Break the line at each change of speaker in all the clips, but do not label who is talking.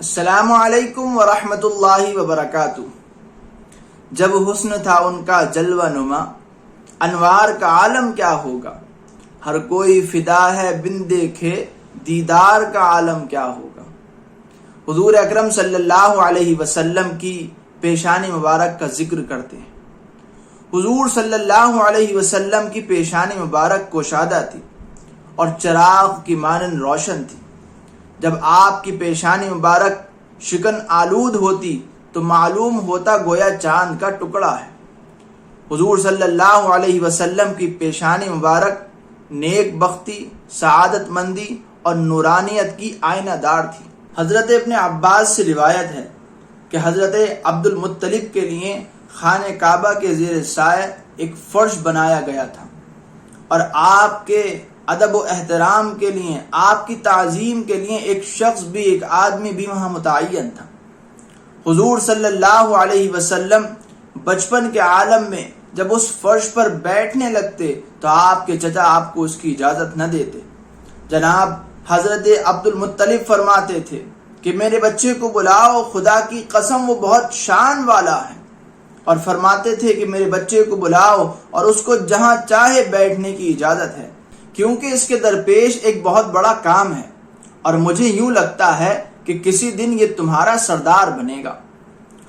السلام علیکم ورحمۃ اللہ وبرکاتہ۔ جب حسن تھا ان کا جلوہ نما، انوار کا عالم کیا ہوگا۔ ہر کوئی فدا ہے بن دیکھے، دیدار کا عالم کیا ہوگا۔ حضور اکرم صلی اللہ علیہ وسلم کی پیشانی مبارک کا ذکر کرتے ہیں۔ حضور صلی اللہ علیہ وسلم کی پیشانی مبارک کوشادہ تھی اور چراغ کی مانند روشن تھی۔ جب آپ کی پیشانی مبارک شکن آلود ہوتی تو معلوم ہوتا گویا چاند کا ٹکڑا ہے۔ حضور صلی اللہ علیہ وسلم کی پیشانی مبارک نیک بختی، سعادت مندی اور نورانیت کی آئینہ دار تھی۔ حضرت ابن عباس سے روایت ہے کہ حضرت عبد المطلب کے لیے خانہ کعبہ کے زیر سایہ ایک فرش بنایا گیا تھا اور آپ کے ادب و احترام کے لیے، آپ کی تعظیم کے لیے ایک شخص بھی، ایک آدمی بھی وہاں متعین تھا۔ حضور صلی اللہ علیہ وسلم بچپن کے عالم میں جب اس فرش پر بیٹھنے لگتے تو آپ کے چچا آپ کو اس کی اجازت نہ دیتے۔ جناب حضرت عبد المطلب فرماتے تھے کہ میرے بچے کو بلاؤ، خدا کی قسم وہ بہت شان والا ہے، اور فرماتے تھے کہ میرے بچے کو بلاؤ اور اس کو جہاں چاہے بیٹھنے کی اجازت ہے، کیونکہ اس کے درپیش ایک بہت بڑا کام ہے اور مجھے یوں لگتا ہے کہ کسی دن یہ تمہارا سردار بنے گا،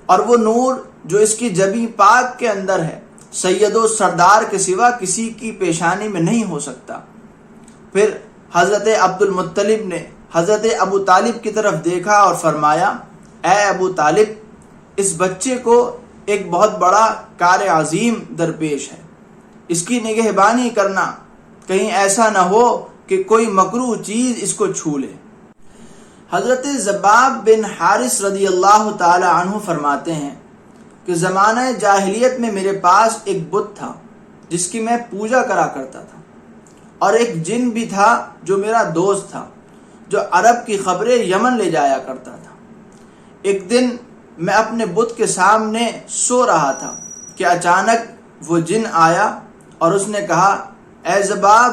اور وہ نور جو اس کی جبیں پاک کے اندر ہے سید و سردار کے سوا کسی کی پیشانی میں نہیں ہو سکتا۔ پھر حضرت عبد المطلب نے حضرت ابو طالب کی طرف دیکھا اور فرمایا، اے ابو طالب، اس بچے کو ایک بہت بڑا کار عظیم درپیش ہے، اس کی نگہبانی کرنا، کہیں ایسا نہ ہو کہ کوئی مکروہ چیز اس کو چھو لے۔ حضرت زباب بن حارث رضی اللہ تعالی عنہ فرماتے ہیں کہ زمانہ جاہلیت میں میرے پاس ایک بت تھا جس کی میں پوجا کرا کرتا تھا، اور ایک جن بھی تھا جو میرا دوست تھا، جو عرب کی خبریں یمن لے جایا کرتا تھا۔ ایک دن میں اپنے بت کے سامنے سو رہا تھا کہ اچانک وہ جن آیا اور اس نے کہا، اے زباب،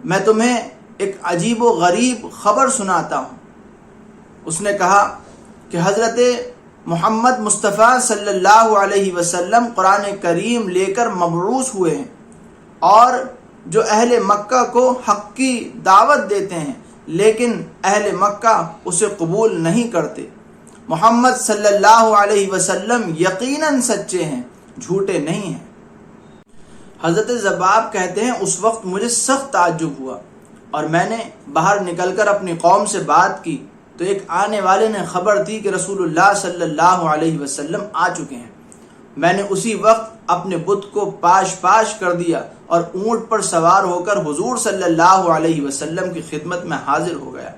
میں تمہیں ایک عجیب و غریب خبر سناتا ہوں۔ اس نے کہا کہ حضرت محمد مصطفیٰ صلی اللہ علیہ وسلم قرآن کریم لے کر مبعوث ہوئے ہیں، اور جو اہل مکہ کو حق کی دعوت دیتے ہیں لیکن اہل مکہ اسے قبول نہیں کرتے۔ محمد صلی اللہ علیہ وسلم یقیناً سچے ہیں، جھوٹے نہیں ہیں۔ حضرت زباب کہتے ہیں اس وقت مجھے سخت تعجب ہوا اور میں نے باہر نکل کر اپنی قوم سے بات کی تو ایک آنے والے نے خبر دی کہ رسول اللہ صلی اللہ علیہ وسلم آ چکے ہیں۔ میں نے اسی وقت اپنے بت کو پاش کر دیا اور اونٹ پر سوار ہو کر حضور صلی اللہ علیہ وسلم کی خدمت میں حاضر ہو گیا۔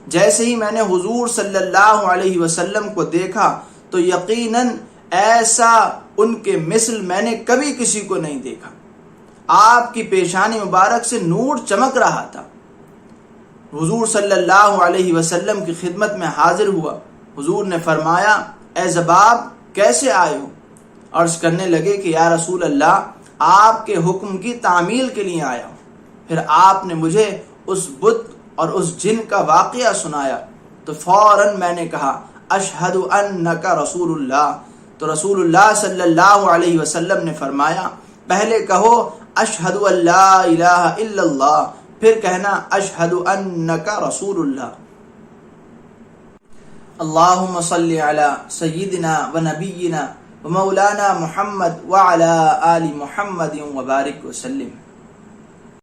جیسے ہی میں نے حضور صلی اللہ علیہ وسلم کو دیکھا تو یقیناً ایسا ان کے مثل میں نے کبھی کسی کو نہیں دیکھا۔ آپ کی پیشانی مبارک سے نور چمک رہا تھا۔ حضور صلی اللہ علیہ وسلم کی خدمت میں حاضر ہوا۔ حضور نے فرمایا، اے زباب، کیسے آئے ہو؟ عرض کرنے لگے کہ یا رسول اللہ، آپ کے حکم کی تعمیل کے لیے آیا ہوں۔ پھر آپ نے مجھے اس بت اور اس جن کا واقعہ سنایا تو فوراً میں نے کہا، اشہد انک رسول اللہ۔ تو رسول اللہ صلی اللہ علیہ وسلم نے فرمایا، پہلے کہو اشہد ان لا الہ الا اللہ، پھر کہنا اشہد انک رسول اللہ۔ اللہم صلی علی سیدنا و نبینا و مولانا محمد وعلی آل محمد وبارک وسلم۔